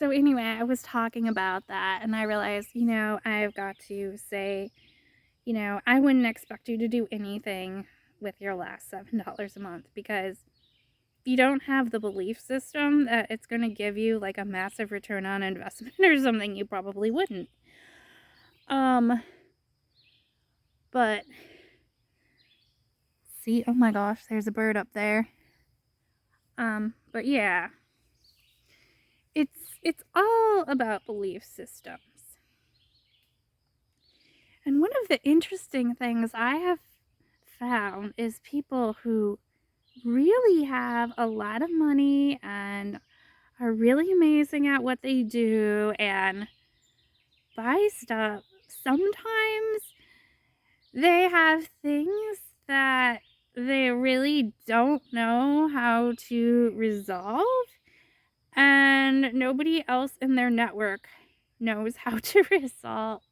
So anyway, I was talking about that and I realized, I've got to say, I wouldn't expect you to do anything with your last $7 a month because you don't have the belief system that it's going to give you like a massive return on investment or something. You probably wouldn't. Um, but see, oh my gosh, there's a bird up there. But yeah, it's all about belief systems. And one of the interesting things I have found is people who really have a lot of money and are really amazing at what they do and buy stuff. Sometimes they have things that they really don't know how to resolve, and nobody else in their network knows how to resolve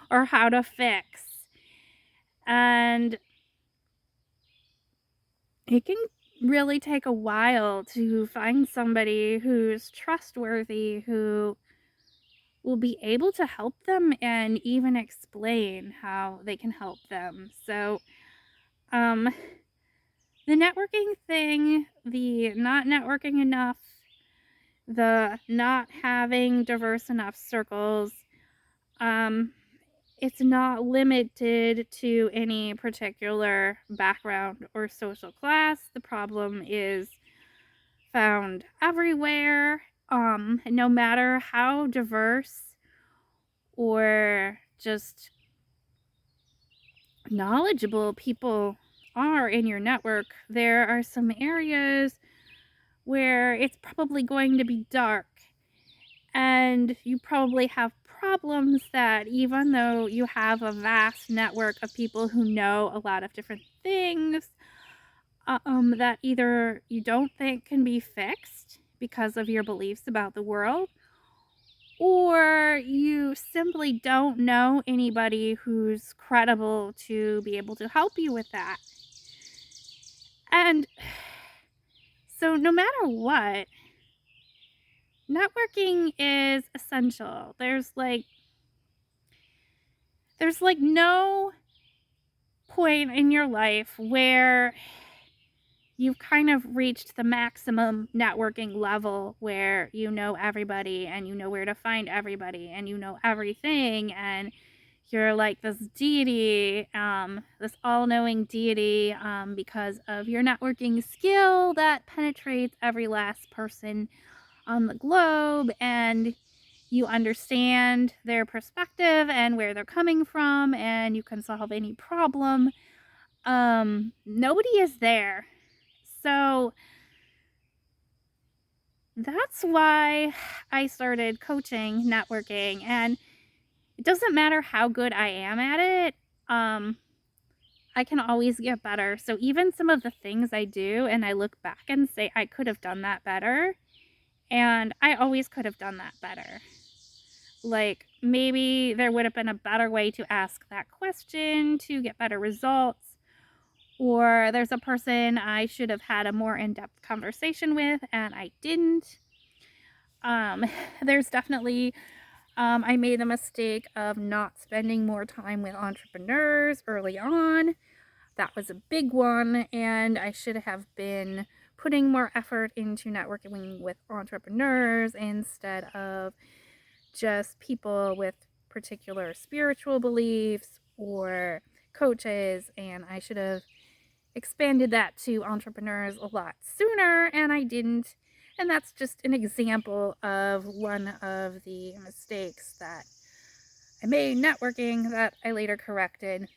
or how to fix. And it can really take a while to find somebody who's trustworthy, who will be able to help them and even explain how they can help them. So, um, the networking thing, the not networking enough, the not having diverse enough circles, um, it's not limited to any particular background or social class. The problem is found everywhere, no matter how diverse or just knowledgeable people are in your network. There are some areas where it's probably going to be dark, and you probably have problems that even though you have a vast network of people who know a lot of different things, that either you don't think can be fixed because of your beliefs about the world, or you simply don't know anybody who's credible to be able to help you with that. And so, no matter what, networking is essential. There's like no point in your life where you've kind of reached the maximum networking level where you know everybody and you know where to find everybody and you know everything, and you're like this deity, this all-knowing deity, because of your networking skill that penetrates every last person on the globe, and you understand their perspective and where they're coming from, and you can solve any problem. Nobody is there. So that's why I started coaching networking, and it doesn't matter how good I am at it. I can always get better. So even some of the things I do and I look back and say I could have done that better, and I always could have done that better. Like, maybe there would have been a better way to ask that question to get better results, or there's a person I should have had a more in-depth conversation with and I didn't. Um, there's definitely, I made the mistake of not spending more time with entrepreneurs early on. That was a big one, and I should have been putting more effort into networking with entrepreneurs instead of just people with particular spiritual beliefs or coaches, and I should have expanded that to entrepreneurs a lot sooner, and I didn't. And that's just an example of one of the mistakes that I made networking that I later corrected.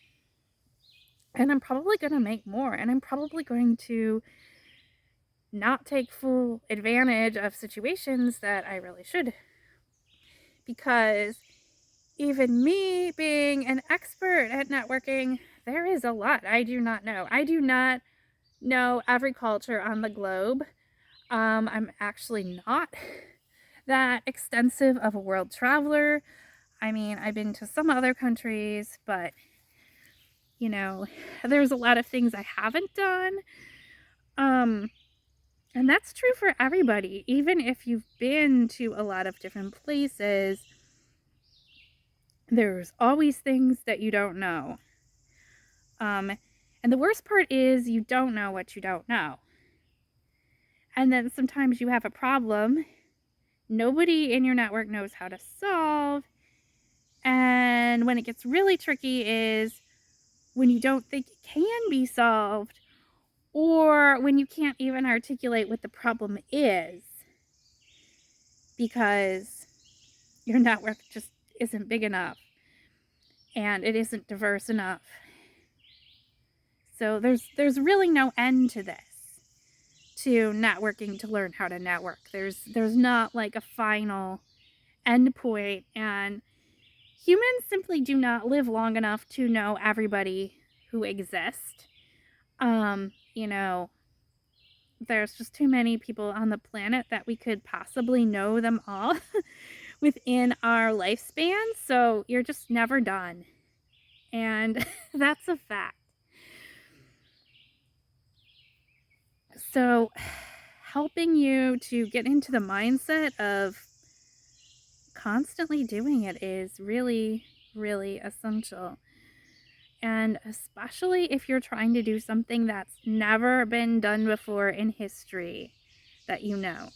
And I'm probably going to make more, and I'm probably going to not take full advantage of situations that I really should. Because even me being an expert at networking, there is a lot I do not know. I do not know every culture on the globe. I'm actually not that extensive of a world traveler. I mean, I've been to some other countries, but there's a lot of things I haven't done. Um, And that's true for everybody. Even if you've been to a lot of different places, there's always things that you don't know. And the worst part is you don't know what you don't know. And then sometimes you have a problem nobody in your network knows how to solve. And when it gets really tricky is when you don't think it can be solved, or when you can't even articulate what the problem is because your network just isn't big enough and it isn't diverse enough. So there's really no end to this, to networking to learn how to network. There's not like a final end point, and humans simply do not live long enough to know everybody who exists. You know, there's just too many people on the planet that we could possibly know them all within our lifespan. So you're just never done. And that's a fact. So helping you to get into the mindset of constantly doing it is really, really essential. And especially if you're trying to do something that's never been done before in history that you know.